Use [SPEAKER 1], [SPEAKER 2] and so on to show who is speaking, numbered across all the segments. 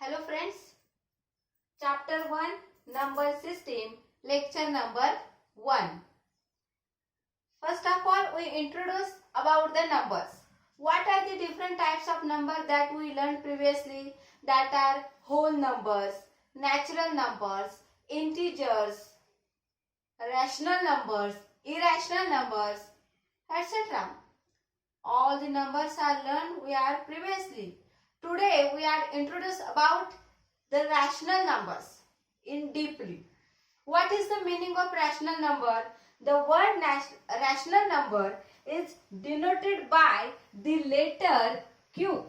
[SPEAKER 1] Hello friends, chapter 1 number system, lecture number 1. First of all, we introduce about the numbers. What are the different types of number that we learned previously? That are whole numbers, natural numbers, integers, rational numbers, irrational numbers, etc. All the numbers are learned we are previously. Today we are introduced about the rational numbers in deeply. What is the meaning of rational number? The word rational number is denoted by the letter Q.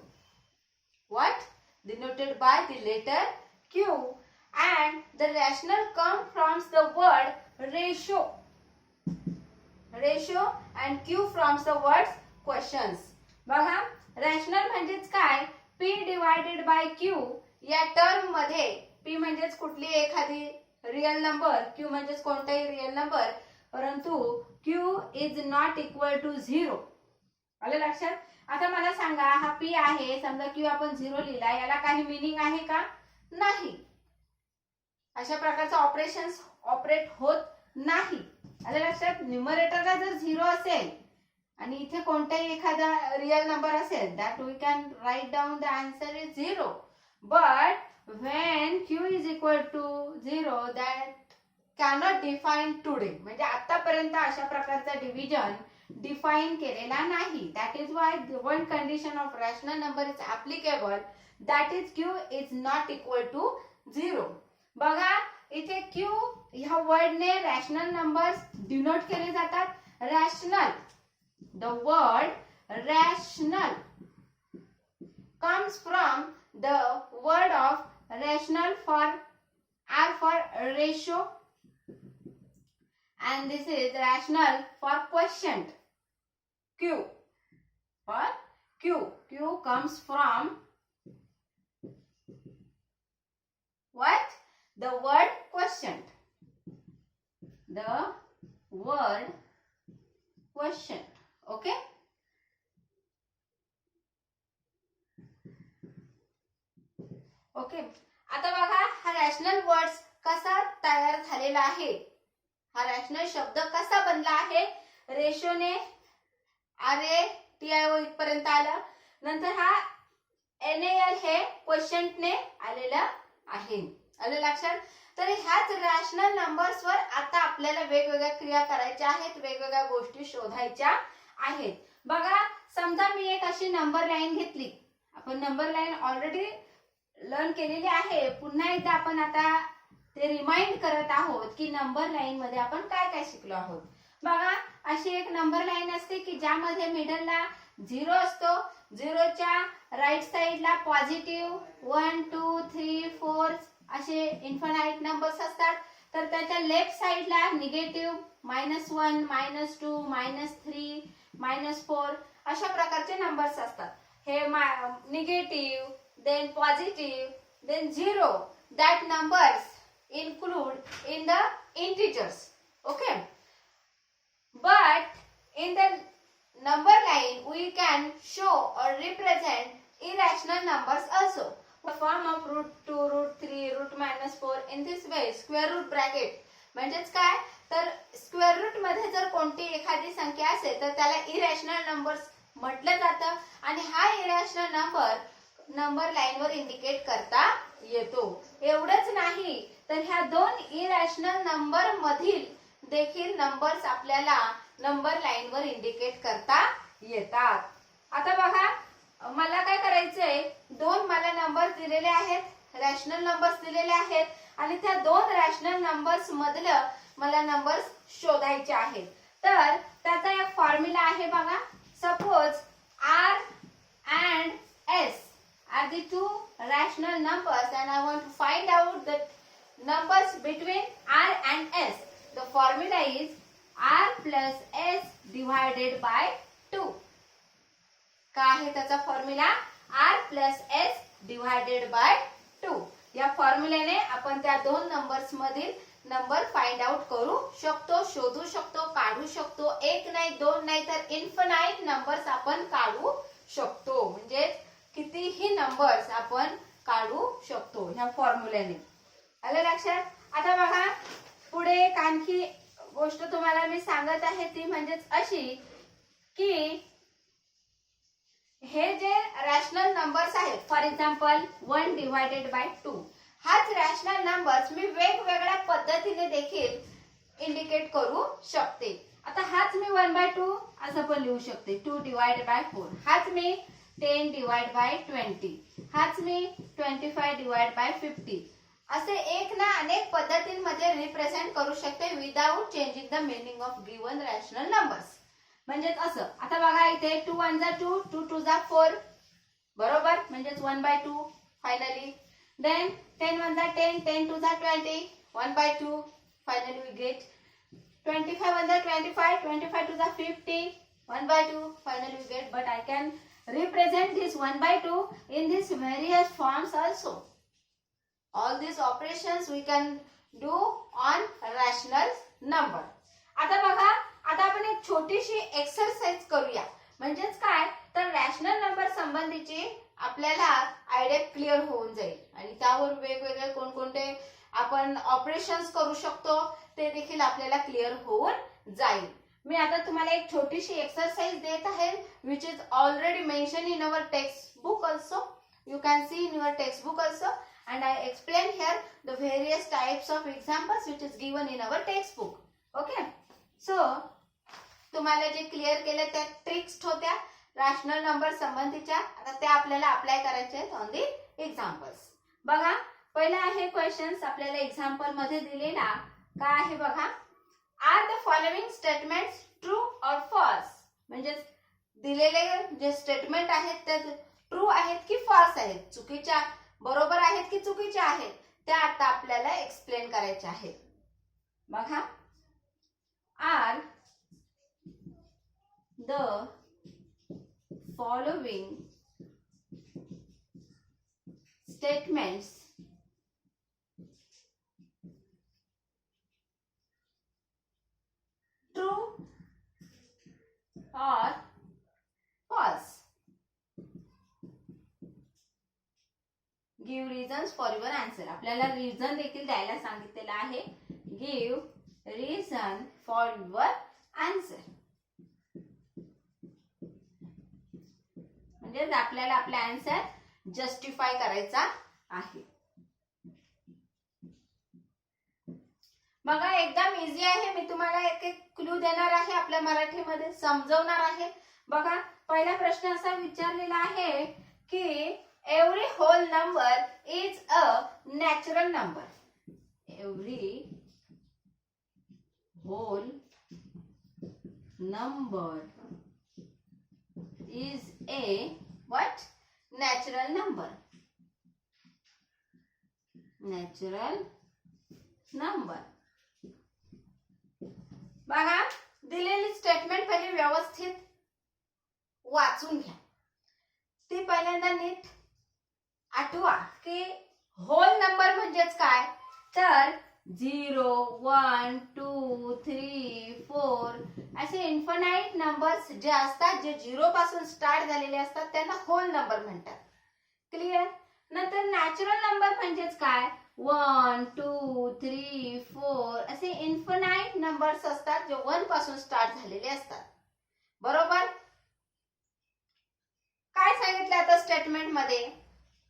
[SPEAKER 1] What? Denoted by the letter Q, and the rational come from the word ratio. Ratio and Q from the words questions. बघा, rational म्हणजेच काय? P divided by Q या term मध्ये P म्हणजेच कुठली एखादी real number, Q म्हणजेच कोणताही रियल नंबर, परंतु Q is not equal to 0. आलं लक्षात? आता मला सांगा, हा P आहे, समजा Q आपण 0 लिहिला, याला काही मीनिंग आहे का? नाही. अशा प्रकारचं ऑपरेशन्स ऑपरेट होत नाही. आलं लक्षात? न्यूमरेटरला जर 0 असेल आणि इथे कोणताही एखादा रियल नंबर असेल, that we can write down the answer is 0. But when Q is equal to 0, that cannot define today. म्हणजे आतापर्यंत अशा प्रकारचा डिव्हिजन डिफाइन केलेला नाही. That is why the one condition of rational number is applicable, that is Q is not equal to 0. बघा, इथे Q ह्या वर्डने rational numbers denote केले जातात. Rational, the word rational comes from the word of rational for R for ratio, and this is rational for quotient. Q for Q. Q comes from what? The word quotient. The word quotient. Okay. Okay, आता बघा, हा rational words कसा तयार झालेला आहे, हा rational शब्द कसा बनला आहे. रेशोने RATIO इथपर्यंत आला, नंतर हा NAL हे क्वोशंटने आलेला आहे. आलं लक्षात? तर ह्याच रॅशनल नंबर्स वर आता आपल्याला वेगवेगळ्या क्रिया करायच्या आहेत, वेगवेगळ्या गोष्टी शोधायच्या आहेत. बघा, समजा मी एक अशी नंबर लाईन घेतली. आपण नंबर लाईन ऑलरेडी लर्न केलेली आहे. पुन्हा एकदा आपण आता ते रिमाइंड करत आहोत की नंबर लाईन मध्ये आपण काय काय शिकलो आहोत. बघा, अशी एक नंबर लाईन असते की ज्यामध्ये मिडलला 0 असतो. 0च्या राईट साइडला पॉझिटिव्ह 1 2 3 4 असे इन्फिनाइट नंबर्स असतात. तर त्याच्या लेफ्ट साइडला निगेटिव्ह -1 -2 -3 -4 अशा प्रकारचे नंबर्स असतात. हे negative, then positive, then 0. That numbers include in the integers. Okay, but in the number line we can show or represent irrational numbers also. The form of √2, √3, √-4 in this way. Square root bracket म्हणजेच काय? तर square route मध्ये जर कोणती एखादी संख्या असेल तर त्याला इरॅशनल नंबर्स म्हटलं जातं, आणि हा इरॅशनल नंबर लाईन वर इंडिकेट करता येतो. एवढंच नाही, तर ह्या दोन इरॅशनल नंबर मधील देखील नंबर्स आपल्याला नंबर लाईन वर इंडिकेट करता येतात. आता बघा, मला काय करायचंय, दोन मला नंबर्स दिलेले आहेत, रॅशनल नंबर्स दिलेले आहेत, आणि त्या दोन रॅशनल नंबर्स मधलं मला नंबर्स शोधायचे आहेत. तर त्याचा एक फॉर्म्युला आहे बघा. Suppose R and S are the two rational numbers and I want to find out the numbers between R and S. The formula is R plus S divided by 2. काय आहे त्याचा formula? R plus S divided by 2. या फॉर्म्युल्याने आपण त्या दोन numbers मधील number find out करू शकतो, शोधू शकतो, काढू शकतो. एक नाही, दोन नाही, तर इन्फिनाइट नंबर्स आपण काढू शकतो. म्हणजे कितीही नंबर्स आपण काढू शकतो. शकतो ह्या फॉर्म्युल्याने. आलं लक्षात. आता बघा पुढे एक आणखी गोष्ट तुम्हाला मी सांगत आहे ती म्हणजेच अशी की हे जे रॅशनल नंबर्स आहेत, फॉर एक्झाम्पल 1 डिवायडेड बाय 2, हाच रॅशनल नंबर्स मी वेगवेगळ्या पद्धतीने देखील इंडिकेट करू शकते. आता हाच मी 1/2 असं पण लिहू शकते, 2 डिवाइड बाय 4. हाच मी 10 डिवाइड बाय 20, हाच मी 25 डिवाइड बाय 50. असे एक ना अनेक पद्धतींमध्ये रिप्रेझेंट करू शकते without changing the meaning of given rational numbers. म्हणजेच असं, आता बघा इथे 2 1 जा 2, 2 2 जा 4, बरोबर, म्हणजेच 1/2 फायनली. देन 10 1 जा 10, 10 2 जा 20, 1/2 फायनली वी गेट. 25 1 जा 25, 25 2 जा 50, 1/2 finally we get. But I can represent this 1/2 in these various forms also. All these operations we can do on rational number. आता बघा, आता आपण एक छोटीशी एक्सरसाइज करूया. म्हणजेच काय तर रॅशनल नंबर संबंधीची आपल्याला आयडिया क्लिअर होऊन जाईल आणि त्यावर वेगवेगळे कोणकोणते आपण ऑपरेशन्स करू शकतो ते देखील आपल्याला क्लिअर होऊन जाईल. मी आता तुम्हाला एक छोटीशी एक्सरसाइज देत आहे which is already mentioned in our textbook also. You can see in your textbook also, and I explain here the various types of examples which is given in our textbook. Okay, so तुम्हाला जे clear केले त्या tricks होत्या rational number संबंधीच्या. आता त्या आपल्याला apply करायचे आहेत ऑन दी एक्झाम्पल्स. बघा पहिला आहे क्वेश्चन्स आपल्याला एक्झाम्पल मध्ये दिलेला. काय आहे बघा, are the following statements true or false. म्हणजे दिलेले जे स्टेटमेंट आहेत ते ट्रू आहेत की फॉल्स आहेत, चुकीच्या बरोबर आहेत की चुकीच्या आहेत, त्या आता आपल्याला एक्सप्लेन करायचे आहेत. बघा, are the following statements true or false. Give reasons for your answer. आपल्याला रिझन देखील द्यायला सांगितलेलं आहे. Give reason for your answer. म्हणजे आपल्याला आपला आन्सर जस्टिफाय करायचा आहे. बघा एकदम इझी आहे. मी तुम्हाला एक एक क्लू देणार आहे, आपल्या मराठीमध्ये समजवणार आहे. बघा पहिला प्रश्न असा विचारलेला आहे की every whole number is a natural number. Every whole number is a what natural number. Natural number. बघा दिलेली स्टेटमेंट पहिली व्यवस्थित वाचून घ्या. ती पहिल्यांदा नीट आठवा की होल नंबर म्हणजेच काय तर 0 1 2 3 4 असे इन्फिनाइट नंबर्स जे असतात, जे 0 पासून स्टार्ट झालेले असतात त्यांना होल नंबर म्हणतात. क्लिअर. नंतर नॅचरल नंबर म्हणजेच काय 1 2 3 4 असे इन्फिनाइट नंबर्स असतात जे 1 पासून स्टार्ट झालेले असतात. बरोबर. काय सांगितलं आता स्टेटमेंट मध्ये,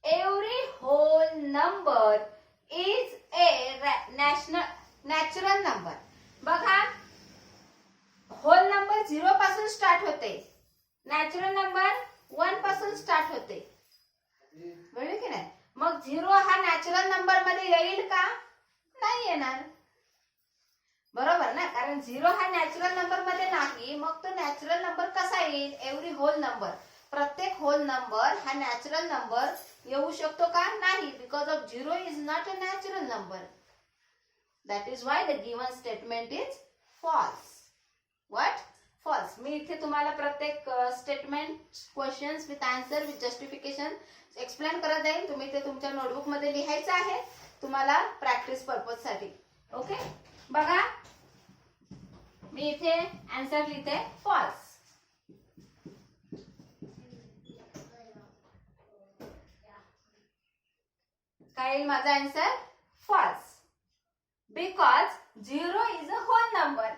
[SPEAKER 1] every whole number is a natural number. बघा होल नंबर 0 पासून स्टार्ट होते, नॅचरल नंबर 1 पासून स्टार्ट होते. बरोबर की नाही. मग 0 हा नॅचरल नंबर मध्ये येईल का, नाही येणार. बरोबर ना, कारण 0 हा नॅचरल नंबर मध्ये नाही, मग तो नॅचरल नंबर कसा येईल. एव्हरी होल नंबर, प्रत्येक होल नंबर हा नॅचरल नंबर येऊ शकतो का, नाही. Because of 0 is not a natural number. That is why the given statement is false. What false. मी इथे तुम्हाला प्रत्येक statement questions with answer with justification explain करत जाईल. तुम्ही ते तुमच्या नोटबुक मध्ये लिहायचं आहे तुम्हाला प्रॅक्टिस पर्पज साठी. ओके. बघा मी इथे आन्सर लिहिते फॉल्स. काय येईल माझा answer? False. Because 0 is a whole number.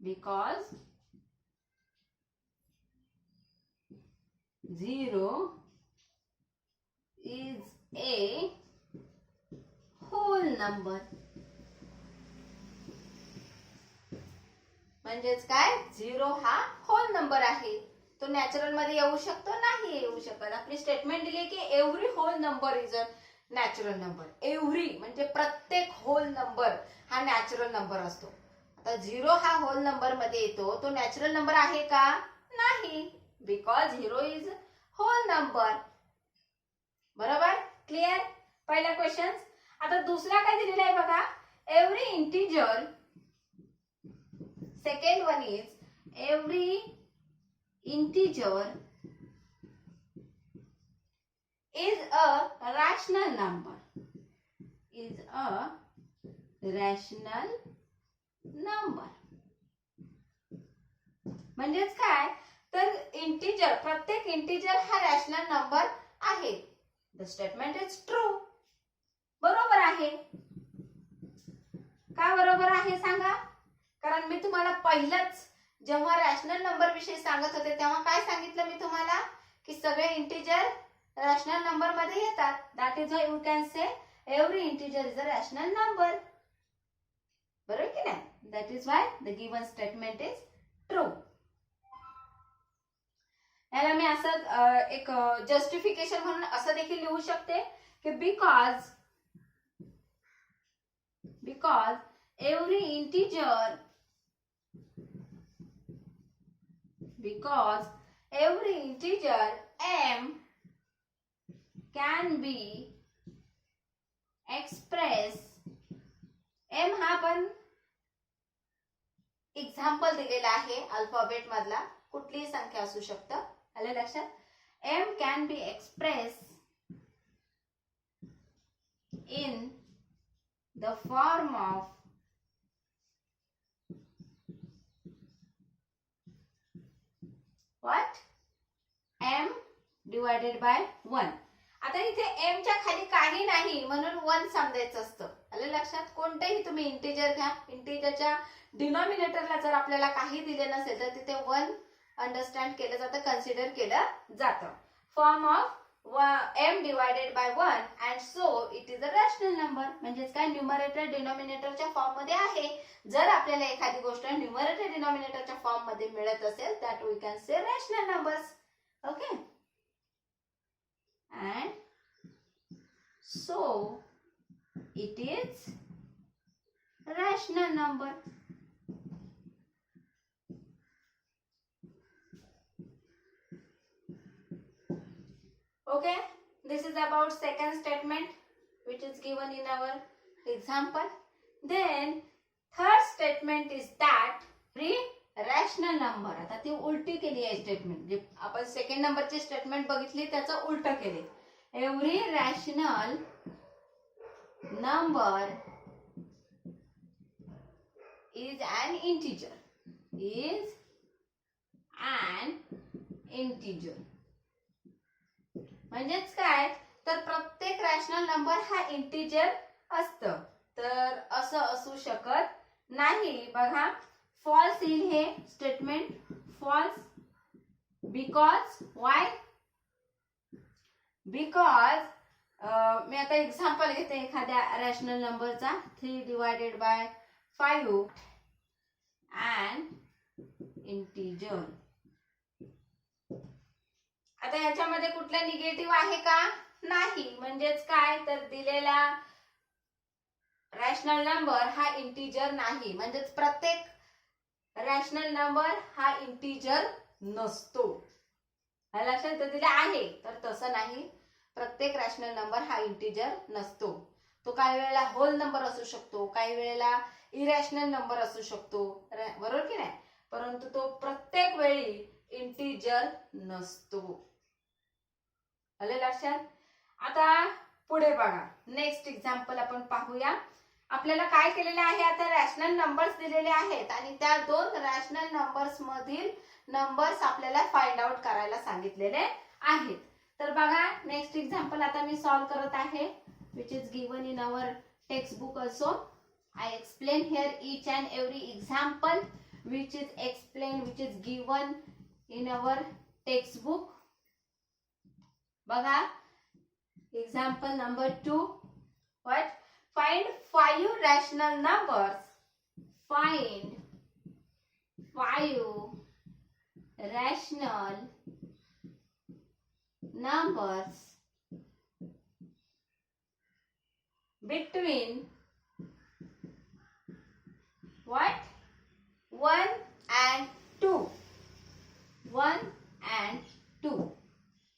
[SPEAKER 1] Because 0 is a whole number. म्हणजेच काय? 0 हा होल नंबर आहे. तो नॅचरल मध्ये येऊ शकतो? नाही येऊ शकत. आपली स्टेटमेंट दिली की every whole number is a natural number. Every म्हणजे प्रत्येक होल नंबर हा नॅचरल नंबर असतो. आता 0 हा होल नंबर मध्ये येतो, तो नॅचरल नंबर आहे का? नाही. Because 0 is whole number. बरोबर? क्लिअर? पहिला क्वेश्चन. आता दुसरा काय दिलेला आहे बघा. Every integer. Second one is every integer is a rational number. Is a rational number. म्हणजेच काय? तर इंटिजर, प्रत्येक इंटिजर हा रॅशनल नंबर आहे. The statement is true. बरोबर आहे. का बरोबर आहे सांगा? कारण मी तुम्हाला पहिलंच जेव्हा रॅशनल नंबर विषयी सांगत होते तेव्हा काय सांगितलं मी तुम्हाला? की सगळे इंटिजर रॅशनल नंबर मध्ये येतात. That is why you can say every integer is a rational number. बरोबर की नाही? That is why the given statement is true. याला मी असं एक जस्टिफिकेशन म्हणून असं देखील लिहू शकते की because every integer m can be expressed. m हा पण एक्झाम्पल दिलेला आहे अल्फाबेट मधला. कुठलीही संख्या असू शकतं. आलं लक्षात? m can be expressed in the form of what? m divided by 1. आता इथे m च्या खाली काही नाही म्हणून 1 समजायचं असतं. आलं लक्षात? कोणतेही तुम्ही इंटिजर घ्या, इंटिजरच्या डिनॉमिनेटरला जर आपल्याला काही दिले नसेल तर तिथे 1 अंडरस्टँड केलं जातं, कन्सिडर केलं जातं. Form of m divided by 1 and so it is a rational number. म्हणजेच काय? न्यूमरेटर डिनॉमिनेटरच्या फॉर्म मध्ये आहे. जर आपल्याला एखादी गोष्ट न्यूमरेटर डिनॉमिनेटरच्या फॉर्म मध्ये मिळत असेल that we can say rational numbers. Okay. and so it is rational number. Okay, this is about second statement which is given in our example. Then third statement is that rational number. आता ती उलटी केली आहे statement. जे आपण second नंबरची statement बघितली त्याचं उलट केले. Every rational number is an integer. Is an integer. म्हणजेच काय? तर प्रत्येक रॅशनल नंबर हा इंटिजर असतं. तर असं असू शकत नाही. बघा फॉल्स येईल हे statement. False. Because why? Because मी आता एक्झाम्पल घेते एखाद्या रॅशनल नंबरचा. 3 डिवायडेड बाय 5 अँड इंटिजर. आता याच्यामध्ये कुठला निगेटिव्ह आहे का? नाही. म्हणजेच काय? तर दिलेला रॅशनल नंबर हा इंटिजर नाही. म्हणजेच प्रत्येक रॅशनल नंबर हा इंटिजर नसतो. लक्षात दिले आहे तर तसं नाही. प्रत्येक रॅशनल नंबर हा इंटिजर नसतो. तो काही वेळेला होल नंबर असू शकतो, काही वेळेला इरॅशनल नंबर असू शकतो. बरोबर की नाही? परंतु तो प्रत्येक वेळी इंटिजर नसतो. आले लक्षात? आता पुढे बघा. नेक्स्ट एक्झाम्पल आपण पाहूया. आपल्याला काय केलेले आहे? आता रॅशनल नंबर्स दिलेले आहेत आणि त्या दोन रॅशनल नंबर्स मधील नंबर्स आपल्याला फाइंड आउट करायला सांगितलेले आहेत. तर बघा नेक्स्ट एक्झाम्पल आता मी सॉल्व करत आहे, which is given in our text book also. I explain here each and every example which is given in our textbook. बघा example number 2. What? Find 5 rational numbers. Find 5 rational numbers between what? 1 and 2. 1 and 2.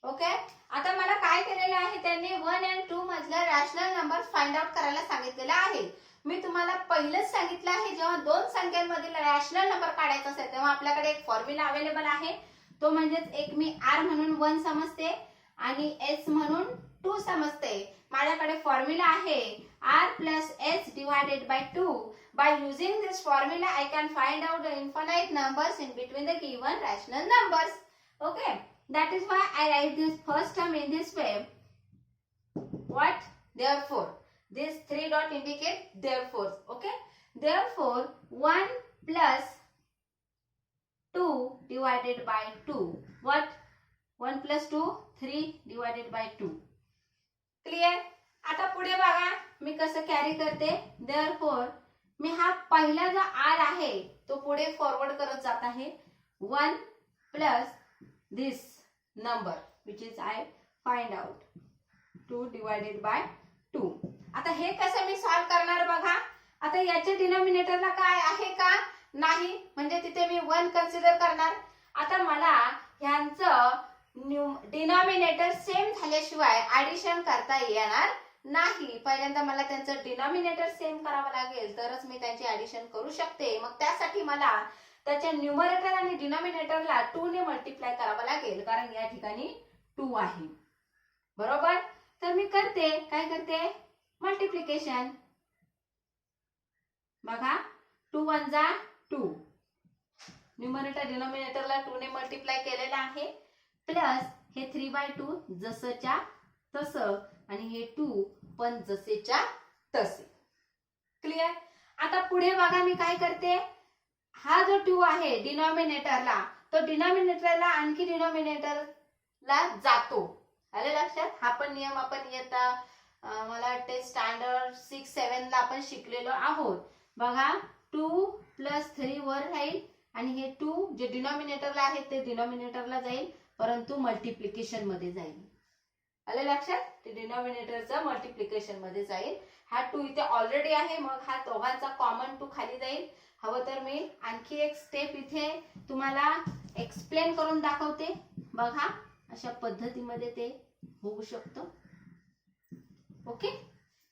[SPEAKER 1] Okay. आता मला काय केलेलं आहे, त्यांनी 1 and 2 मधला rational number find out करायला सांगितलेला आहे. मी तुम्हाला पहिलंच सांगितलं आहे, जेव्हा दोन संख्यांमधील रॅशनल नंबर काढायचा असेल तेव्हा आपल्याकडे एक फॉर्म्युला अवेलेबल आहे. तो म्हणजेच एक मी आर म्हणून 1 समजते आणि एस म्हणून 2 समजते. माझ्याकडे फॉर्म्युला आहे r plus s divided by 2. By using this formula, I can find out the infinite numbers in between the given rational numbers. Okay, that is why I write this first term in this way. What? Therefore, these 3 dot indicate therefore. Okay, therefore 1 plus 2 divided by 2. What? 1 plus 2, 3 divided by 2. Clear? आता पुढे बघा मी कसं carry करते. Therefore मी हा पहिला जो R आहे तो पुढे फॉरवर्ड करत जात आहे. 1 plus this number which is I find out 2 divided by 2. आता हे कसं मी सॉल्व करणार बघा. आता याच्या डिनॉमिनेटरला काय आहे का नाही, म्हणजे तिथे मी 1 कन्सिडर करणार. आता मला ह्यांचं डिनॉमिनेटर सेम झाल्याशिवाय ऍडिशन करता येणार नाही. पहिल्यांदा मला त्यांचं डिनॉमिनेटर सेम करावं लागेल तरच मी त्यांची ऍडिशन करू शकते. मग त्यासाठी मला त्याच्या न्यूमरेटर आणि डिनॉमिनेटरला 2 ने मल्टिप्लाय करावं लागेल, कारण या ठिकाणी 2 आहे. बरोबर. तर मी करते काय करते, मल्टिप्लिकेशन. बघा 2 1 जा 2. न्यूमरेटर डिनॉमिनेटरला 2 ने मल्टिप्लाय केलेला आहे. प्लस हे 3/2 जसंच्या तसं आणि हे 2 पण जसेच्या तसे. क्लिअर. आता पुढे बघा मी काय करते, हा जो 2 आहे डिनॉमिनेटरला, तो डिनॉमिनेटरला आणखी डिनॉमिनेटरला जातो. आले लक्षात. हा पण नियम आपण येता मला वाटते स्टँडर्ड 6-7 ला आपण शिकलेलो आहोत. बघा 2 प्लस 3 वर राहील आणि हे 2 जे डिनॉमिनेटरला आहे ते डिनॉमिनेटरला जाईल, परंतु मल्टिप्लिकेशन मध्ये जाईल. आले लक्षात. ते डिनॉमिनेटरचं मल्टिप्लिकेशन मध्ये जाईल. हा 2 इथे ऑलरेडी आहे, मग हा दोघांचा कॉमन 2 खाली जाईल. हवं तर मी आणखी एक स्टेप इथे तुम्हाला एक्सप्लेन करून दाखवते. बघा अशा पद्धतीमध्ये ते होऊ शकतं. ओके.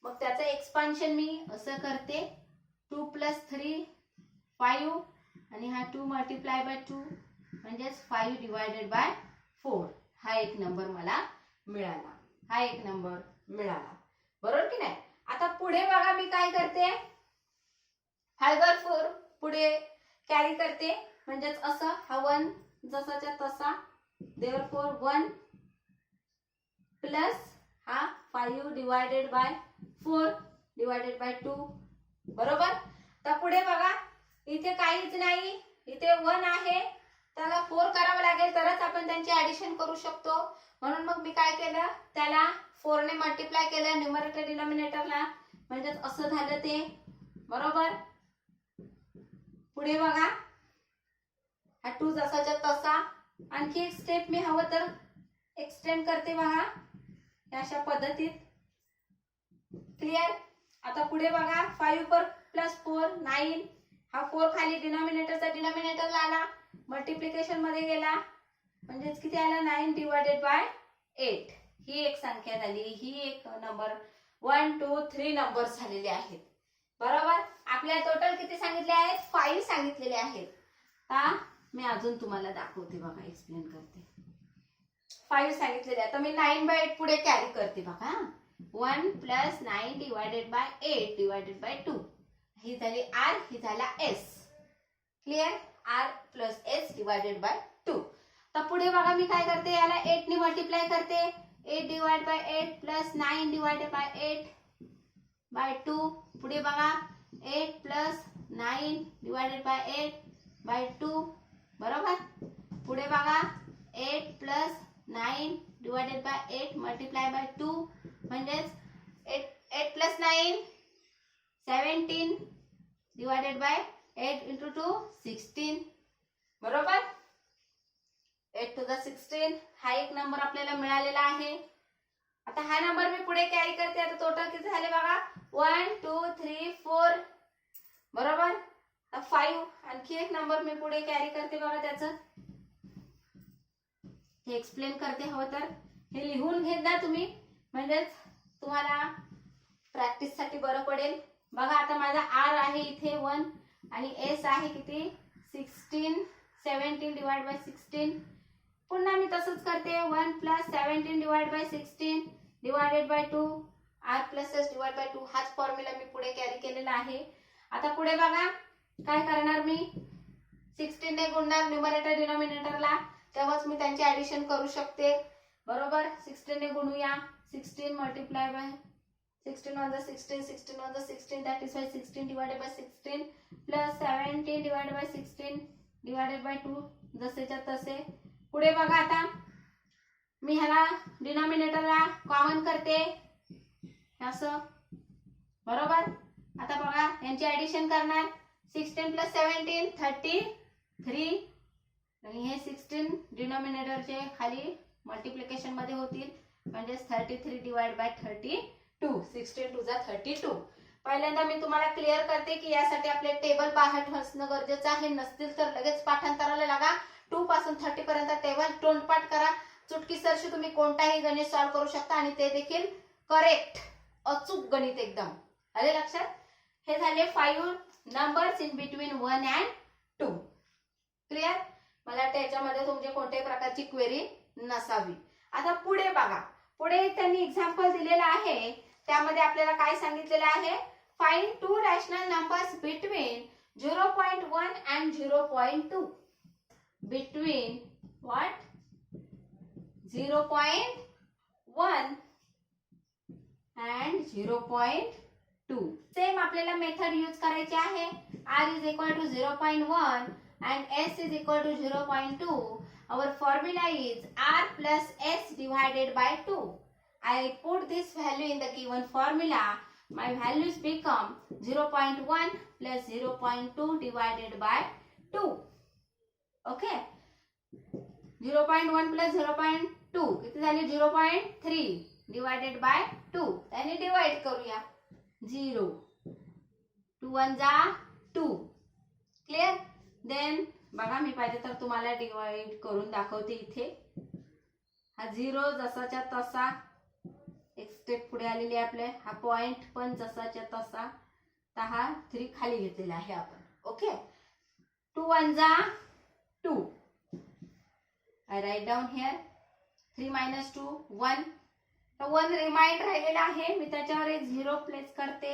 [SPEAKER 1] मग त्याचं एक्सपान्शन मी असं करते 2 प्लस 3 5 आणि हा 2 मल्टिप्लाय बाय 2 म्हणजेच 5 डिवायडेड बाय 4. हा एक नंबर मला मिळाला. हा एक नंबर मिळाला. बरोबर की नाही. आता पुढे बघा मी काय करते, 5/4 पुढे कॅरी करते, म्हणजेच असं हा 1 जसाच्या तसा. therefore 1 प्लस हा 5 डिवायडेड बाय 4 डिवायडेड बाय 2. बरोबर. तर पुढे बघा इथे काहीच नाही, इथे 1 आहे, त्याला 4 करावं लागेल तरच आपण त्यांची ऍडिशन करू शकतो. म्हणून मग मी काय केलं, त्याला 4 ने मल्टिप्लाय केलं न्यूमरेटर डिनॉमिनेटरला, म्हणजेच असं झालं ते. बरोबर. पुढे बघा हा 2 जसाच्या तसा. आणखी एक स्टेप मी हवं तर एक्सटेंड करते बघा अशा पद्धतीत. क्लिअर. आता पुढे बघा 5 पर प्लस 4 9. हा 4 खाली डिनॉमिनेटरचा डिनॉमिनेटरला आला, मल्टिप्लिकेशन मध्ये गेला, म्हणजेच किती आला 9 डिवायडेड बाय 8. ही एक संख्या झाली. ही एक नंबर 1 2 3 नंबर्स झालेले आहेत. बरोबर. आपल्या टोटल किती सांगितले आहेत, 5 सांगितलेले आहेत. का मी अजून तुम्हाला दाखवते बघा, एक्सप्लेन करते. 5 सांगितलेले आहे तर मी 9/8 पुढे कॅरी करते बघा. 1 plus 9 divided by 8 divided by 2. ही झाली आर, ही झाला s. Clear. R plus s divided by 2. तर पुढे बघा मी काय करते, याला 8 ने मल्टिप्लाय करते. 8 divide by 8 plus 9 divided by 8 by 2. पुढे बघा 8 प्लस 9 डिवाइडेड बाय 8 बाय 2. बरोबर. पुढे बघा 8 plus 9 divided by 8 multiply by 2 म्हणजेच 8 प्लस 9 17 डिवाइडेड बाय 8 into 2 16. बरोबर. 8 to the 16 हा एक नंबर आपल्याला मिळालेला आहे. आता हा नंबर मी पुढे कॅरी करते. आता टोटल किती झाले बघा 1 2 3 4. बरोबर. 5 आणखी एक नंबर मी पुढे कॅरी करते बघा. त्याचं हे एक्सप्लेन करते. हवं तर हे लिहून घेत जा तुम्ही, म्हणजेच तुम्हाला प्रॅक्टिस साठी बरं पडेल. बघा आता माझा आर आहे इथे 1 आणि एस आहे किती 16 17 डिवाइड बाय 16. पुन्हा मी तसंच करते 1 plus 17 divide by 16 divided by 2 r plus s divide by 2. हाच फॉर्म्युला मी पुढे कॅरी केलेला आहे. आता पुढे बघा काय करणार मी 16 ने गुणणार न्यूमरेटर डिनॉमिनेटरला, तेव्हाच मी त्यांची ऍडिशन करू शकते. बरोबर. 16 ने गुणूया. 16 multiply by 16 1 16 16 1 16 that is why 16 divided by 16 plus 17 divided by 16 divided by 2 जसेच्या तसे. पुढे बघा आता मी ह्याला डिनॉमिनेटरला कॉमन करते असं. बरोबर. आता बघा यांची ऍडिशन करणार 16 प्लस 17 33 आणि हे 16 डिनॉमिनेटरचे खाली मल्टिप्लिकेशन मध्ये होतील म्हणजेच 33 डिवाइड बाय 32. 16 टू जा 32. पहिल्यांदा मी तुम्हाला क्लिअर करते की यासाठी आपले टेबल पाठ असणं गरजेचं आहे. नसतील तर लगेच पाठांतराला लागा. 2 पासून 30 पर्यंत टेबल तोंडपाठ करा. चुटकीसरशी तुम्ही कोणताही गणित सॉल्व्ह करू शकता आणि ते देखील करेक्ट अचूक गणित एकदम. आले लक्षात. हे झाले 5 numbers in between 1 and 2. Clear. मला त्याच्यामध्ये तुमच्या कोणत्याही प्रकारची क्वेरी नसावी. आता पुढे बघा. पुढे त्यांनी एक्झाम्पल दिलेला आहे. त्यामध्ये आपल्याला काय सांगितलेलं आहे, find 2 rational numbers between 0.1 and 0.2. Between what 0.1 and 0.2. Same आपल्याला मेथड यूज करायची आहे. r is equal to 0.1 and s is equal to 0.2. Our formula is r plus s divided by 2. I put this value in the given formula. My values become 0.1 plus 0.2 divided by 2. Okay. 0.1 plus 0.2 किती झाले 0.3 divided by 2. त्याने divide करूया 0 2 1 जा 2. Clear. Then बघा मी पाहिजे तर तुम्हाला divide करून दाखवते. इथे हा 0 जसाच्या तसा एक स्टेप पुढे आलेली आहे आपले. हा पॉइंट पण जसाच्या तसा. तर हा 3 खाली घेतलेला आहे आपण. ओके. 2 1 जा 2. I write down here 3 minus 2 1. तर 1 रिमाइंड राहिलेला आहे. मी त्याच्यावर एक 0 प्लेस करते.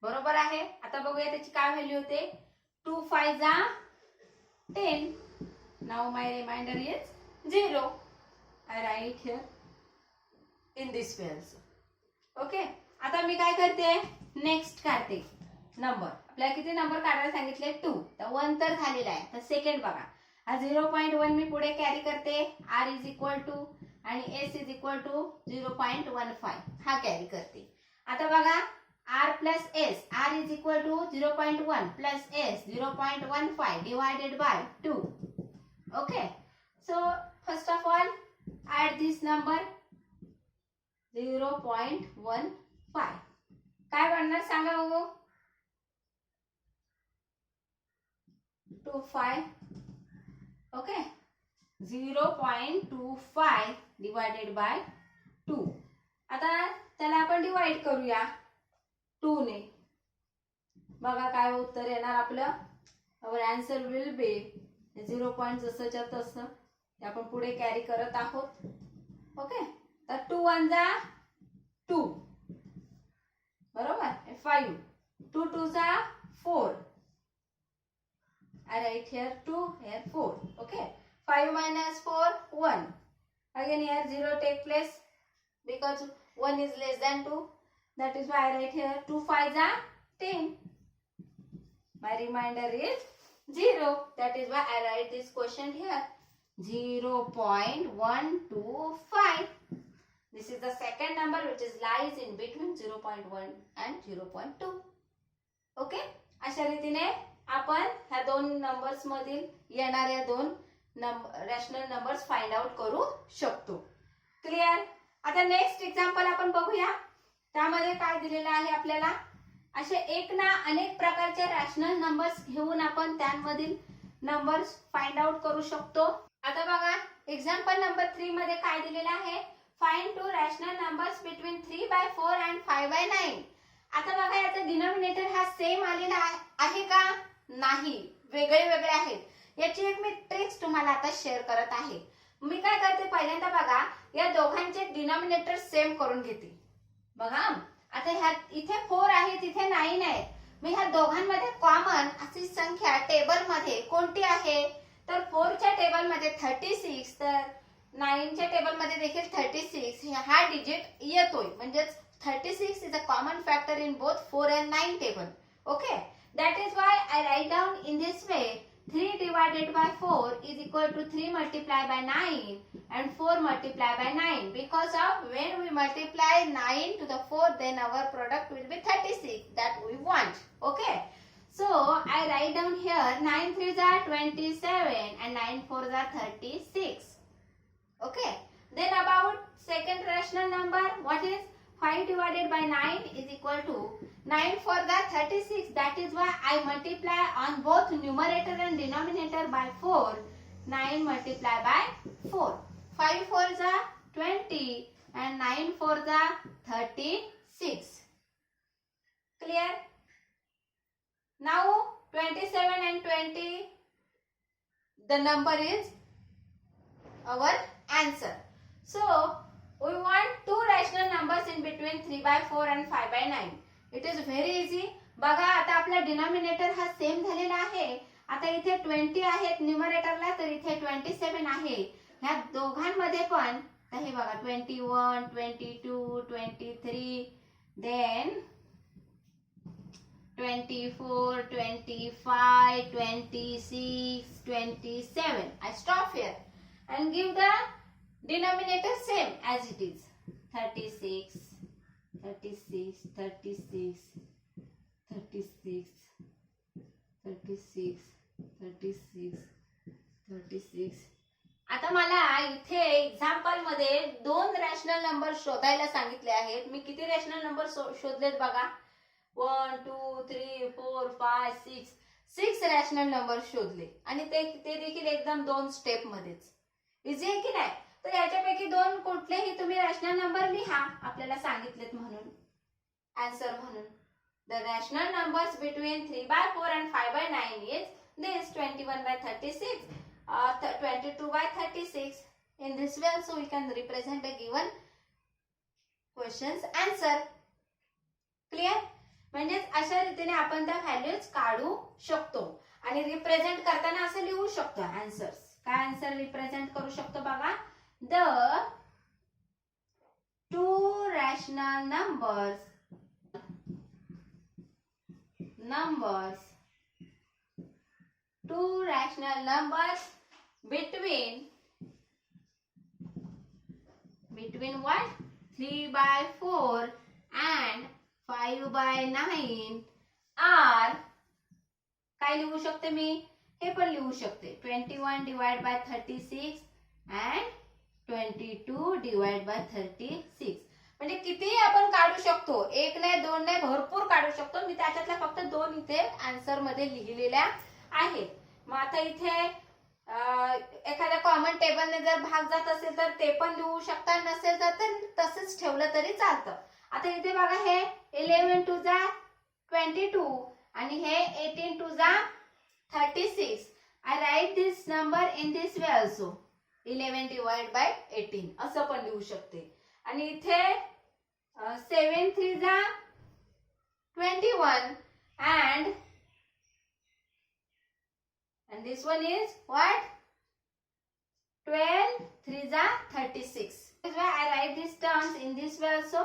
[SPEAKER 1] बरोबर आहे. आता बघूया त्याची काय व्हॅल्यू होते. 2 5 जा 10. Now my remainder is 0. I write here in this way also. Okay. आता मी काय करते नेक्स्ट काढते नंबर. आपल्याला किती नंबर काढायला सांगितले 2. तर 1 तर झालेला आहे. तर सेकंड बघा हा 0.1 मी पुढे कॅरी करते. r इज इक्वल टू आणि s इज इक्वल टू 0.15 हा कॅरी करते. आता बघा r plus s. r is equal to 0.1 plus s 0.15 divided by 2. Okay. So first of all add this number 0.15. काय बनणार सांगा बघू. 25. ओके. 0.25 divided by 2. आता त्याला आपण डिवाइड करूया 2 ने. बघा काय उत्तर येणार आपलं. our answer will be 0. जसंच्या तसं ते आपण पुढे कॅरी करत आहोत. ओके. तर 2 1 जा 2. बरोबर. 5 2 2 जा 4. I write here 2 here 4. Okay. 5 minus 4, 1. Again here 0 take place because 1 is less than 2. That is why I write here 2 5s are 10. My remainder is 0. That is why I write this question here. 0.125. This is the second number which is lies in between 0.1 and 0.2. Okay, अशा रीतीने आपण ह्या दोन numbers मधील येणाऱ्या दोन rational numbers find out करू शकतो. क्लिअर. आता नेक्स्ट एक्झाम्पल आपण बघूया. त्यामध्ये काय दिलेलं आहे आपल्याला. असे एक ना अनेक प्रकारचे रॅशनल नंबर्स घेऊन आपण त्यांमधील नंबर्स फाइंड आउट करू शकतो. आता बघा एक्झाम्पल नंबर 3 मध्ये काय दिलेलं आहे. Find two rational numbers between 3/4 and 5/9. आता बघा याचा डिनॉमिनेटर हा सेम आलेला आहे का. नाही, वेगळे वेगळे आहेत. याची एक मी ट्रिक्स तुम्हाला आता शेअर करत आहे. मी काय करते पहिल्यांदा बघा या दोघांचे डिनॉमिनेटर सेम करून घेते. बघा आता ह्या इथे 4 आहे तिथे 9 आहे. मी ह्या दोघांमध्ये कॉमन अशी संख्या टेबल मध्ये कोणती आहे तर 4 च्या टेबल मध्ये 36 तर 9 च्या टेबल मध्ये देखील 36 हा डिजिट येतोय. म्हणजे 36 is a common factor in both 4 and 9 table. Okay, that is why I write down in this way. 3 divided by 4 is equal to 3 multiplied by 9 and 4 multiplied by 9. Because of when we multiply 9 to the 4, then our product will be 36 that we want. Okay, so I write down here 9 3s are 27 and 9 4s are 36. Okay, then about second rational number, what is 5 divided by 9 is equal to 9 for the 36. That is why I multiply on both numerator and denominator by 4. 9 multiply by 4. 5 4s are 20 and 9 4s are 36. Clear? Now 27 and 20, the number is our answer. So we want two rational numbers in between 3/4 and 5/9. It is very easy. बघा आता आपला denominator हा same झालेला आहे. आता इथे 20 आहेत न्यूमरेटरला तर इथे 27 आहे. ह्या दोघांमध्ये पण हे बघा 21 22 23 then 24 25 26 27. I stop here and give the denominator same as it is. 36 36 36 36 36 36 36. आता मला इथे एक्झाम्पल मध्ये दोन रॅशनल नंबर शोधायला सांगितले आहेत. मी किती रॅशनल नंबर शोधलेत बघा. 1 2 3 4 5 6 6 रॅशनल नंबर शोधले आणि ते देखील एकदम दोन स्टेप मध्येच. इझी आहे की नाही. तर याच्यापैकी दोन कुठलेही तुम्ही रॅशनल नंबर लिहा आपल्याला सांगितलेत म्हणून आन्सर म्हणून. The rational numbers between 3/4 and 5/9 is this 21/36, 22/36. In this way also we can represent a given question's answer. Clear? म्हणजे अशा रीतीने आपण त्या व्हॅल्यूज काढू शकतो आणि रिप्रेझेंट करताना असं लिहू शकतो आन्सर्स. काय आन्सर रिप्रेझेंट करू शकतो बघा. The two rational numbers two rational numbers between what 3/4 and 5/9 are काय लिहू शकते मी हे पण लिहू शकते 21 divided by 36 and 22 divided by 36. म्हणजे कितीही आपण काढू शकतो. एक नाही दोन नाही भरपूर काढू शकतो. मी त्याच्यातल्या फक्त दोन इथे आन्सर मध्ये लिहिलेल्या आहेत. मग आता इथे एखाद्या कॉमन टेबलने जर भाग जात असेल तर ते पण लिहू शकता. नसेल तर तसंच ठेवलं तरी चालतं. आता इथे बघा हे 11 2 जा 22 आणि हे 18 2 जा 36. I write this number in this way also. 11 divided by 18 असं पण लिहू शकते. आणि इथे 7 3 जा 21 and this one is what 12 3 जा 36. This is why I write these terms in this way also,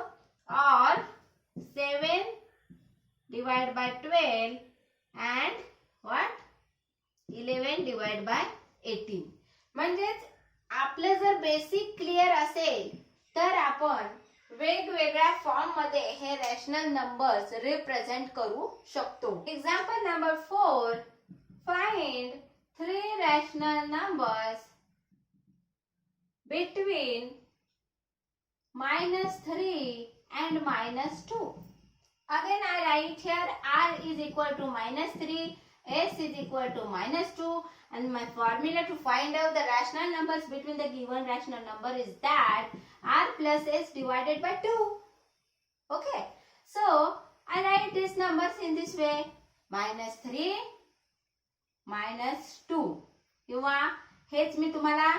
[SPEAKER 1] or 7 divided by 12 and what 11 divided by 18. म्हणजेच आपलं जर बेसिक क्लिअर असेल तर आपण वेगवेगळ्या फॉर्म मध्ये हे रॅशनल नंबर्स रिप्रेझेंट करू शकतो. Example number 4, find 3 rational numbers between -3 and -2. Again I write here r is equal to -3, s is equal to -2, and my formula to find out the rational numbers between the given rational number is that r plus s divided by 2. Okay, so I write these numbers in this way, -3 -2, किंवा हेच मी तुम्हाला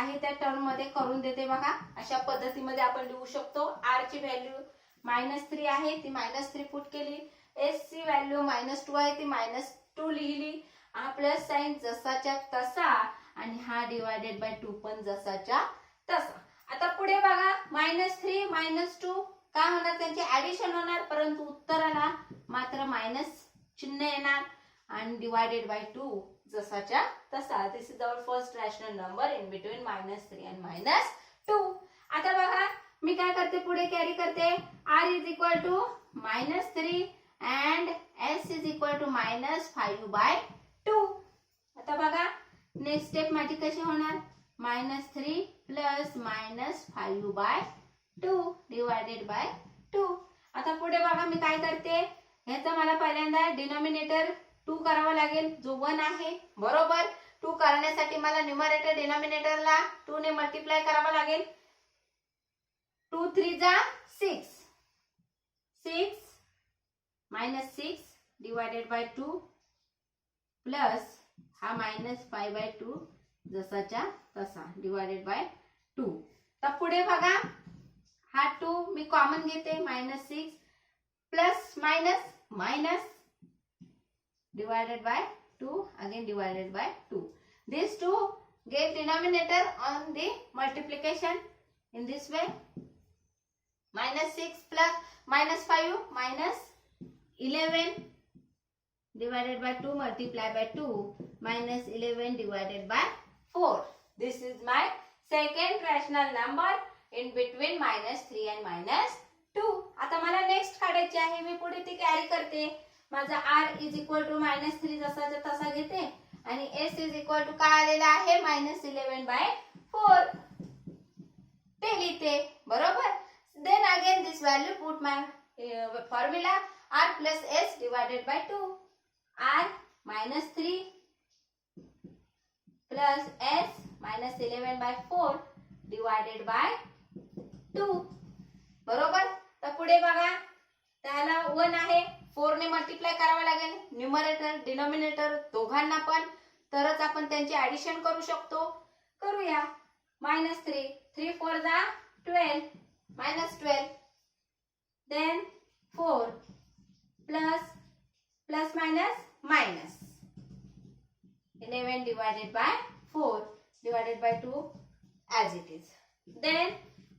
[SPEAKER 1] आहे त्या term मध्ये करून देते बघा. अशा पद्धतीमध्ये आपण लिहू शकतो. r ची व्हॅल्यू -3 आहे, ती -3 पुट केली. s ची व्हॅल्यू -2 आहे, ती -2 लिहिली. हा प्लस साइन जसाच्या तसा आणि हा डिवायडेड बाय 2 पण जसाच्या तसा. आता पुढे बघा, -3 -2 काय होणार, त्यांचे ऍडिशन होणार, परंतु उत्तराला मात्र मायनस चिन्ह येणार आणि डिवायडेड बाय 2 जसाच्या तसा. This is our first rational number in between -3 and -2. आता बघा मी काय करते, पुढे कॅरी करते. r is equal to -3 and s is equal to -5/2. आता बघा नेक्स्ट स्टेप माझी कशी होणार, -3 प्लस -5/2 डिवायडेड बाय 2. आता पुढे बघा मी काय करते, ह्याचा मला पहिल्यांदा डिनॉमिनेटर 2 करावा लागेल, जो 1 आहे. बरोबर, 2 करण्यासाठी मला न्यूमरेटर डिनॉमिनेटरला 2 ने मल्टिप्लाय करावा लागेल. 2 3 जा 6, 6 -6 डिवायडेड बाय 2 प्लस हा -5/2 जसाच्या तसा डिवायडेड बाय 2. तर पुढे बघा हा 2 मी कॉमन घेते, -6 plus minus divided by 2 again divided by 2. These two get denominator on the multiplication in this way. -6 plus -5 -11 divided by 2 multiply by 2 -11 divided by 4. This is my second rational number in between -3 and -2. आता मला next काढायची आहे, मी पुढे ती carry करते. माझा r is equal to -3 जसाच्या तसा घेते आणि s इज इक्वल टू काय आलेला आहे, -11/4 ते लिहिते. बरोबर, then again this value put my formula r plus s divided by 2. r -3 plus s -11/4 divided by 2. बरोबर, तर पुढे बघा त्याला 1 आहे, 4 ने मल्टिप्लाय करावा लागेल न्यूमरेटर डिनॉमिनेटर दोघांना पण, तरच आपण त्यांचे ऍडिशन करू शकतो. करूया. -3 3 4 जा 12 -12 then 4 plus minus 11 divided by 4 divided by 2 as it is. Then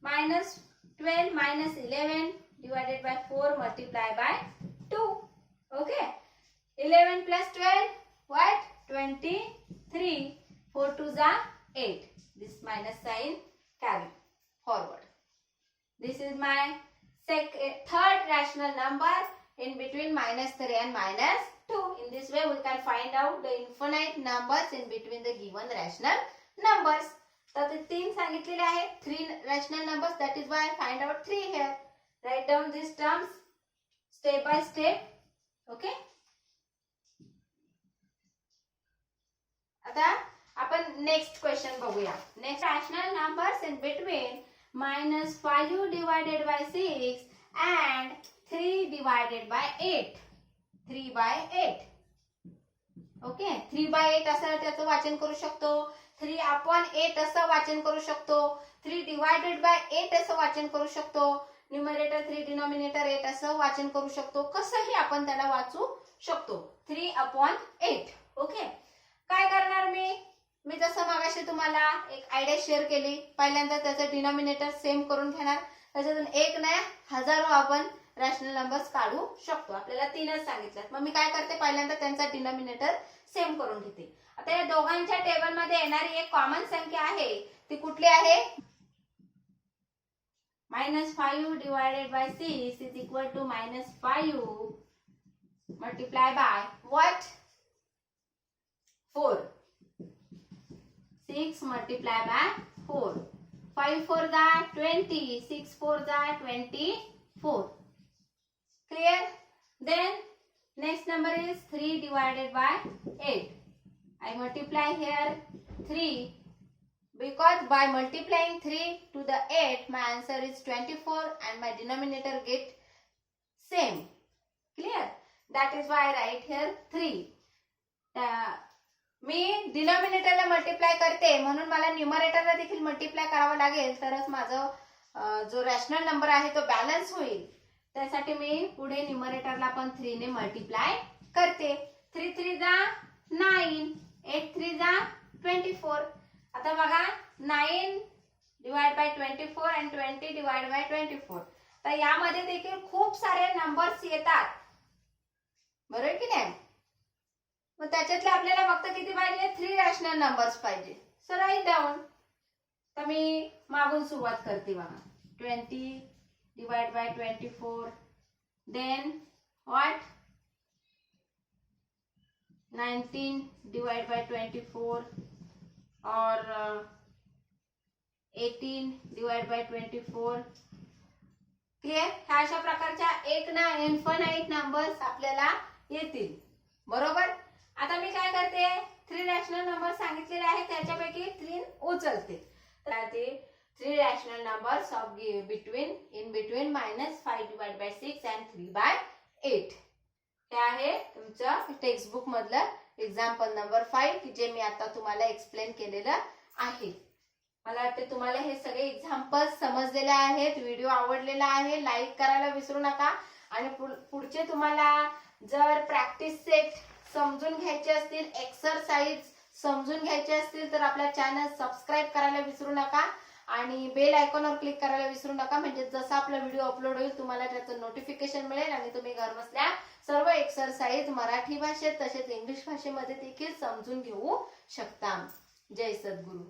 [SPEAKER 1] -12 -11 divided by 4 multiply by 2. Okay, 11 plus 12 what, 23. 4 2s are 8. This minus sign carry forward. This is my third rational number in between -3 and -2. In this way we can find out the infinite numbers in between the given rational numbers. तर ते 3 सांगितलेले आहेत, 3 rational numbers, that is why I find out 3 here. Write down these terms step by step. Okay, आता आपण next question बघूया. Next rational numbers in between -5 divided by 6 and 3 divided by 8. 3/8. Okay, 3/8 असं त्याचं वाचन करू शकतो, 3/8 असं वाचन करू शकतो, 3 divided by 8 असं वाचन करू शकतो, न्यूमरेटर 3 डिनॉमिनेटर 8 असं वाचन करू शकतो. कसंही आपण त्याला वाचू शकतो. 3/8. ओके, काय करणार मी, मी जसं मगाशी तुम्हाला एक आयडिया शेअर केली, पहिल्यांदा त्याचं डिनॉमिनेटर सेम करून घेणार, त्याच्यातून एक नाही हजारो आपण रॅशनल नंबर्स काढू शकतो. आपल्याला 3च सांगितलं. मग मी काय करते, पहिल्यांदा त्यांचा डिनॉमिनेटर सेम करून घेते. आता या दोघांच्या टेबलमध्ये येणारी एक कॉमन संख्या आहे, ती कुठली आहे? -5 divided by 6 is equal to -5 multiply by what? 4. 6 multiply by 4. 5 4 are 20. 6 4 are 24. Clear? Then next number is 3 divided by 8. I multiply here 3. Because by multiplying 3 to the 8, my answer is 24 and my denominator get same. Clear? That is why I write here 3. मी डिनॉमिनेटरला multiply करते म्हणून मला न्यूमरेटरला देखील multiply करावं लागेल, तरच माझं जो रॅशनल नंबर आहे तो बॅलन्स होईल. त्यासाठी मी पुढे न्यूमरेटरला पण 3 ने मल्टिप्लाय करते. 3 3 जा 9, 8 3 जा 24. आता बघा 9 डिवाइड बाय 24 आणि 20 डिवाइड बाय 24. तर यामध्ये देखील खूप सारे नंबर्स येतात, बरोबर की नाही? मग त्याच्यातले आपल्याला फक्त किती पाहिजे? 3 रॅशनल नंबर्स पाहिजे. So right down. तर मी मागून सुरुवात करते बघा. 20 divide by 24, then what 19 divide by 24 और 18 डिवाइड बाय 24. क्लिअर? ह्या अशा प्रकारच्या एक ना इन्फानाइट नंबर्स आपल्याला येतील, बरोबर? आता मी काय करते, 3 रॅशनल नंबर सांगितलेले आहेत, त्याच्यापैकी 3 उचलते. तर ते 3 rational numbers of in between -5 divided by 6 and 3 by 8. हे आहे तुमचं टेक्स्ट बुक मधलं एक्झाम्पल नंबर 5 की जे मी आता तुम्हाला एक्सप्लेन केलेलं आहे. मला वाटते तुम्हाला हे सगळे एक्झाम्पल समजलेले आहेत. व्हिडिओ आवडलेला आहे, लाईक करायला विसरू नका. आणि पुढचे तुम्हाला जर प्रॅक्टिस सेट समजून घ्यायचे असतील, एक्सरसाइज समजून घ्यायचे असतील, तर आपल्या चॅनल सबस्क्राईब करायला विसरू नका आणि बेल आयकॉनवर क्लिक करायला विसरू नका. म्हणजे जसा आपला व्हिडिओ अपलोड होईल तुम्हाला त्याचं नोटिफिकेशन मिळेल आणि तुम्ही घर बसल्या सर्व एक्सरसाइज मराठी भाषेत तसेच इंग्लिश भाषेमध्ये देखील समजून घेऊ शकता. जय सद्गुरू.